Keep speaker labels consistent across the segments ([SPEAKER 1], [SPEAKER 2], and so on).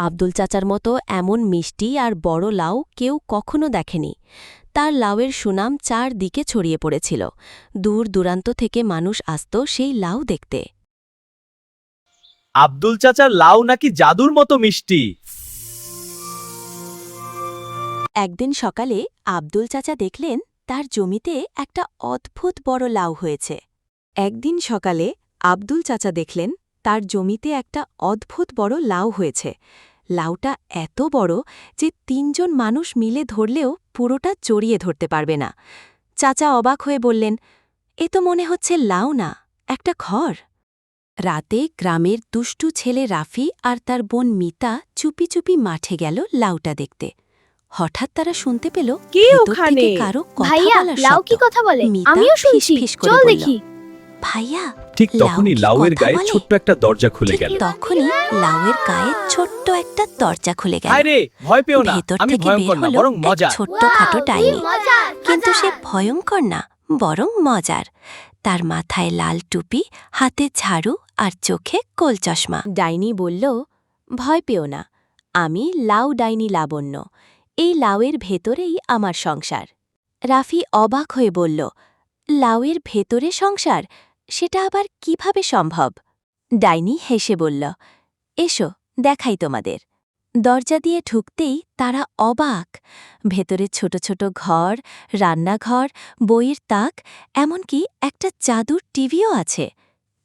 [SPEAKER 1] আব্দুল চাচার মতো এমন মিষ্টি আর বড় লাউ কেউ কখনো দেখেনি। তার লাউয়ের সুনাম চারদিকে ছড়িয়ে পড়েছিল। দূর দূরান্ত থেকে মানুষ আসত সেই লাউ দেখতে।
[SPEAKER 2] আব্দুল চাচার লাউ নাকি জাদুর মতো মিষ্টি।
[SPEAKER 1] একদিন সকালে আব্দুল চাচা দেখলেন তার জমিতে একটা অদ্ভুত বড় লাউ হয়েছে। একদিন সকালে আব্দুল চাচা দেখলেন তার জমিতে একটা অদ্ভুত বড় লাউ হয়েছে। লাউটা এত বড় যে তিনজন মানুষ মিলে ধরলেও পুরোটা জড়িয়ে ধরতে পারবে না। চাচা অবাক হয়ে বললেন, এ তো মনে হচ্ছে লাউ না, একটা খড়। রাতে গ্রামের দুষ্টু ছেলে রাফি আর তার বোন মিতা চুপি চুপি মাঠে গেল লাউটা দেখতে। হঠাৎ তারা শুনতে পেল
[SPEAKER 3] কে
[SPEAKER 1] ভেতর
[SPEAKER 3] ওখানে?
[SPEAKER 1] থেকে কারো কথা
[SPEAKER 4] ভাইয়া
[SPEAKER 1] বলার
[SPEAKER 4] লাউ কি
[SPEAKER 1] শব্দ।
[SPEAKER 4] কথা বলে?
[SPEAKER 1] মিতা
[SPEAKER 4] আমিও শুনছি,
[SPEAKER 1] ফিসফিস করে
[SPEAKER 4] চল
[SPEAKER 1] বলল,
[SPEAKER 4] দেখি।
[SPEAKER 1] ভাইয়া
[SPEAKER 2] ঠিক
[SPEAKER 1] লাউ
[SPEAKER 2] তখনই
[SPEAKER 1] কি
[SPEAKER 2] লাউয়ের
[SPEAKER 1] কথা
[SPEAKER 2] গায়ে
[SPEAKER 1] বলে?
[SPEAKER 2] ছোট্ট একটা দরজা খুলে
[SPEAKER 1] ঠিক
[SPEAKER 2] গেল।
[SPEAKER 1] তখনই লাউয়ের গায়ে ছোট্ট একটা দরজা খুলে গেল।
[SPEAKER 2] হায় রে, ভয় পেও না,
[SPEAKER 1] ভেতর
[SPEAKER 2] আমি
[SPEAKER 1] থেকে
[SPEAKER 2] ভয়ঙ্কর
[SPEAKER 1] বের
[SPEAKER 2] না,
[SPEAKER 1] হলো
[SPEAKER 2] বরং
[SPEAKER 1] এক
[SPEAKER 2] মজার।
[SPEAKER 1] ছোট্টখাটো
[SPEAKER 4] ওয়াও,
[SPEAKER 1] ডাইনি।
[SPEAKER 4] মজার,
[SPEAKER 1] কিন্তু সে
[SPEAKER 4] মজার।
[SPEAKER 1] ভয়ঙ্কর না, বরং মজার। তার মাথায় লাল টুপি, হাতে ঝাড়ু আর চোখে গোল চশমা। ডাইনি বলল, ভয় পেও না, আমি লাউ ডাইনি লাবণ্য। এই লাউয়ের ভেতরেই আমার সংসার। রাফি অবাক হয়ে বলল, লাউয়ের ভেতরে সংসার? সেটা আবার কিভাবে সম্ভব? ডাইনি হেসে বলল, এসো দেখাই তোমাদের। দরজা দিয়ে ঢুকতেই তারা অবাক। ভেতরে ছোট ছোট ঘর, রান্নাঘর, বইয়ের তাক, এমনকি একটা জাদুর টিভিও আছে।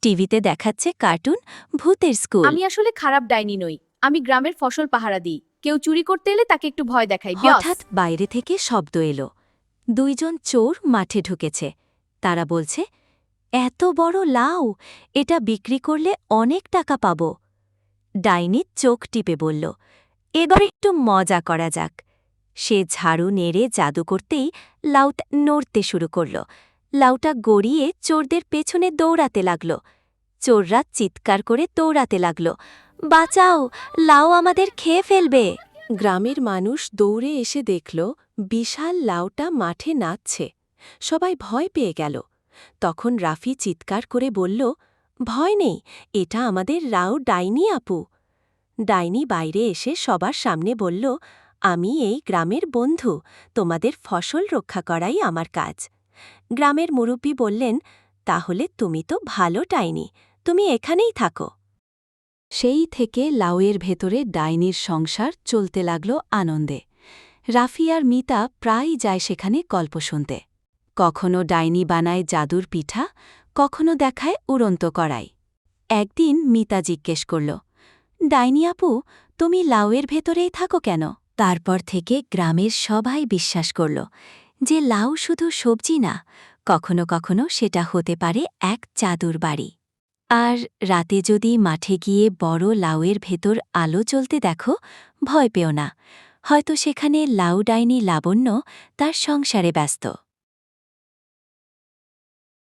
[SPEAKER 1] টিভিতে দেখাচ্ছে কার্টুন, ভূতের স্কুল।
[SPEAKER 3] আমি আসলে খারাপ ডাইনি নই, আমি গ্রামের ফসল পাহারা দিই। কেউ চুরি করতে এলে তাকে একটু ভয় দেখাই।
[SPEAKER 1] হঠাৎ বাইরে থেকে শব্দ এলো। দুইজন চোর মাঠে ঢুকেছে। তারা বলছে, এত বড় লাউ, এটা বিক্রি করলে অনেক টাকা পাব। ডাইনি চোখ টিপে বলল, এবার একটু মজা করা যাক। সে ঝাড়ু নেড়ে জাদু করতেই লাউটা নড়তে শুরু করল। লাউটা গড়িয়ে চোরদের পেছনে দৌড়াতে লাগল। চোররা চিৎকার করে দৌড়াতে লাগল, বাঁচাও, লাউ আমাদের খেয়ে ফেলবে। গ্রামের মানুষ দৌড়ে এসে দেখল বিশাল লাউটা মাঠে নাচছে। সবাই ভয় পেয়ে গেল। তখন রাফি চিৎকার করে বলল, ভয় নেই, এটা আমাদের লাউ ডাইনি আপু। ডাইনি বাইরে এসে সবার সামনে বলল, আমি এই গ্রামের বন্ধু, তোমাদের ফসল রক্ষা করাই আমার কাজ। গ্রামের মুরব্বি বললেন, তাহলে তুমি তো ভালো ডাইনি, তুমি এখানেই থাকো। সেই থেকে লাউয়ের ভেতরে ডাইনির সংসার চলতে লাগল আনন্দে। রাফি আর মিতা প্রায় যায় সেখানে গল্প শুনতে। কখনো ডাইনি বানায় জাদুর পিঠা, কখনো দেখায় উড়ন্ত কড়াই। একদিন মিতা জিজ্ঞেস করল, ডাইনি আপু, তুমি লাউয়ের ভেতরেই থাকো কেন? তারপর থেকে গ্রামের সবাই বিশ্বাস করল যে লাউ শুধু সবজি না, কখনো কখনো সেটা হতে পারে এক জাদুর বাড়ি। আর রাতে যদি মাঠে গিয়ে বড় লাউয়ের ভেতর আলো জ্বলতে দেখো, ভয় পেও না, হয়তো সেখানে লাউ ডাইনি লাবণ্য তার সংসারে ব্যস্ত।